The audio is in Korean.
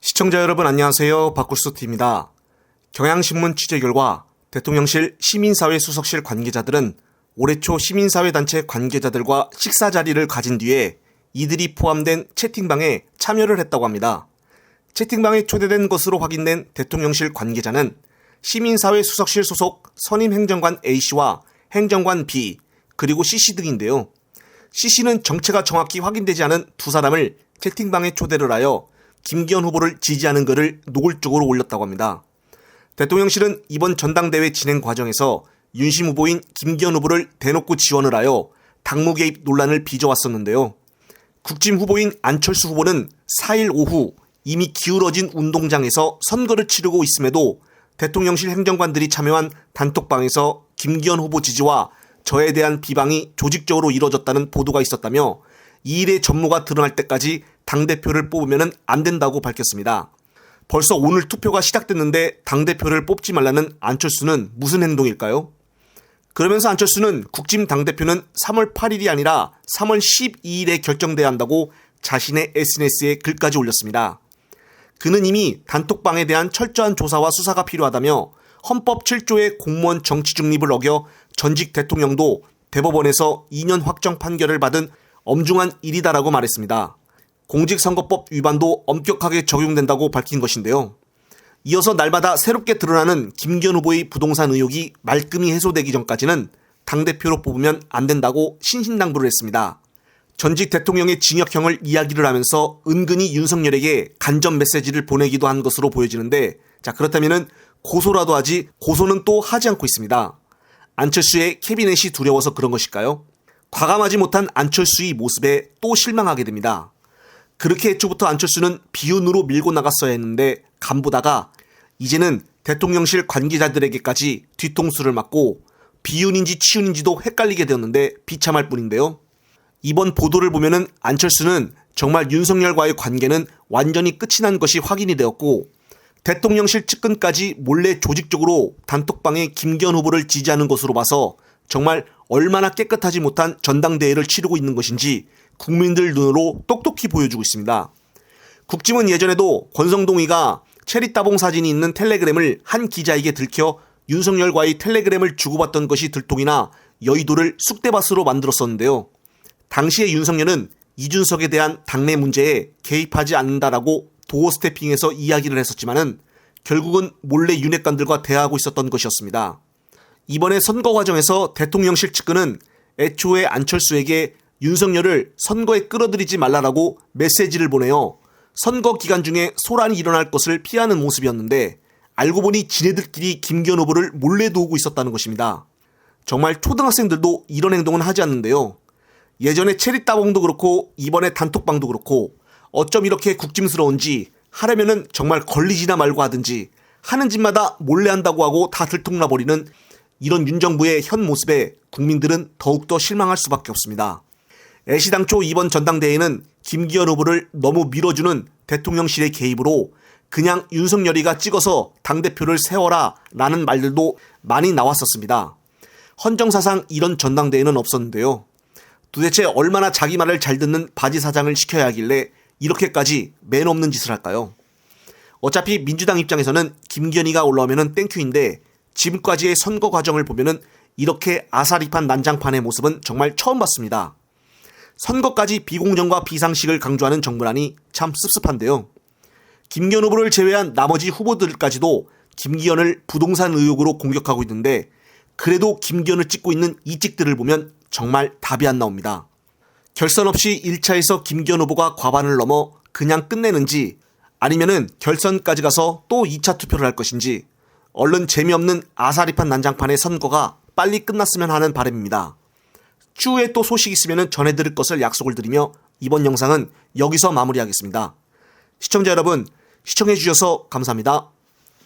시청자 여러분 안녕하세요. 박굴수TV입니다. 경향신문 취재 결과 대통령실 시민사회 수석실 관계자들은 올해 초 시민사회단체 관계자들과 식사 자리를 가진 뒤에 이들이 포함된 채팅방에 참여를 했다고 합니다. 채팅방에 초대된 것으로 확인된 대통령실 관계자는 시민사회 수석실 소속 선임 행정관 A씨와 행정관 B 그리고 C씨 등인데요. C씨는 정체가 정확히 확인되지 않은 두 사람을 채팅방에 초대를 하여 김기현 후보를 지지하는 글을 노골적으로 올렸다고 합니다. 대통령실은 이번 전당대회 진행 과정에서 윤심 후보인 김기현 후보를 대놓고 지원을 하여 당무 개입 논란을 빚어왔었는데요. 국짐 후보인 안철수 후보는 4일 오후 이미 기울어진 운동장에서 선거를 치르고 있음에도 대통령실 행정관들이 참여한 단톡방에서 김기현 후보 지지와 저에 대한 비방이 조직적으로 이뤄졌다는 보도가 있었다며 이 일의 전모가 드러날 때까지 당대표를 뽑으면 안 된다고 밝혔습니다. 벌써 오늘 투표가 시작됐는데 당대표를 뽑지 말라는 안철수는 무슨 행동일까요? 그러면서 안철수는 국짐 당대표는 3월 8일이 아니라 3월 12일에 결정돼야 한다고 자신의 SNS에 글까지 올렸습니다. 그는 이미 단톡방에 대한 철저한 조사와 수사가 필요하다며 헌법 7조의 공무원 정치 중립을 어겨 전직 대통령도 대법원에서 2년 확정 판결을 받은 엄중한 일이다라고 말했습니다. 공직선거법 위반도 엄격하게 적용된다고 밝힌 것인데요. 이어서 날마다 새롭게 드러나는 김기현 후보의 부동산 의혹이 말끔히 해소되기 전까지는 당대표로 뽑으면 안 된다고 신신당부를 했습니다. 전직 대통령의 징역형을 이야기를 하면서 은근히 윤석열에게 간접 메시지를 보내기도 한 것으로 보여지는데, 그렇다면 고소라도 하지 고소는 또 하지 않고 있습니다. 안철수의 캐비넷이 두려워서 그런 것일까요? 과감하지 못한 안철수의 모습에 또 실망하게 됩니다. 그렇게 애초부터 안철수는 비운으로 밀고 나갔어야 했는데 간보다가 이제는 대통령실 관계자들에게까지 뒤통수를 맞고 비운인지 치운인지도 헷갈리게 되었는데 비참할 뿐인데요. 이번 보도를 보면은 안철수는 정말 윤석열과의 관계는 완전히 끝이 난 것이 확인이 되었고 대통령실 측근까지 몰래 조직적으로 단톡방에 김기현 후보를 지지하는 것으로 봐서 정말 얼마나 깨끗하지 못한 전당대회를 치르고 있는 것인지 국민들 눈으로 똑똑히 보여주고 있습니다. 국짐은 예전에도 권성동이가 체리 따봉 사진이 있는 텔레그램을 한 기자에게 들켜 윤석열과의 텔레그램을 주고받던 것이 들통이나 여의도를 쑥대밭으로 만들었었는데요. 당시에 윤석열은 이준석에 대한 당내 문제에 개입하지 않는다라고 도어 스태핑에서 이야기를 했었지만은 결국은 몰래 윤핵관들과 대화하고 있었던 것이었습니다. 이번에 선거 과정에서 대통령실 측근은 애초에 안철수에게 윤석열을 선거에 끌어들이지 말라라고 메시지를 보내어 선거 기간 중에 소란이 일어날 것을 피하는 모습이었는데 알고 보니 지네들끼리 김기현 후보를 몰래 도우고 있었다는 것입니다. 정말 초등학생들도 이런 행동은 하지 않는데요. 예전에 체리 따봉도 그렇고 이번에 단톡방도 그렇고 어쩜 이렇게 국짐스러운지 하려면은 정말 걸리지나 말고 하든지 하는 짓마다 몰래 한다고 하고 다 들통나버리는 이런 윤 정부의 현 모습에 국민들은 더욱더 실망할 수밖에 없습니다. 애시당초 이번 전당대회는 김기현 후보를 너무 밀어주는 대통령실의 개입으로 그냥 윤석열이가 찍어서 당대표를 세워라 라는 말들도 많이 나왔었습니다. 헌정사상 이런 전당대회는 없었는데요. 도대체 얼마나 자기 말을 잘 듣는 바지 사장을 시켜야 하길래 이렇게까지 맨 없는 짓을 할까요? 어차피 민주당 입장에서는 김기현이가 올라오면 땡큐인데 지금까지의 선거 과정을 보면은 이렇게 아사리판 난장판의 모습은 정말 처음 봤습니다. 선거까지 비공정과 비상식을 강조하는 정부라니 참 씁씁한데요. 김기현 후보를 제외한 나머지 후보들까지도 김기현을 부동산 의혹으로 공격하고 있는데 그래도 김기현을 찍고 있는 이 찍들을 보면 정말 답이 안 나옵니다. 결선 없이 1차에서 김기현 후보가 과반을 넘어 그냥 끝내는지 아니면은 결선까지 가서 또 2차 투표를 할 것인지 얼른 재미없는 아사리판 난장판의 선거가 빨리 끝났으면 하는 바람입니다. 추후에 또 소식 있으면 전해드릴 것을 약속을 드리며 이번 영상은 여기서 마무리하겠습니다. 시청자 여러분, 시청해주셔서 감사합니다.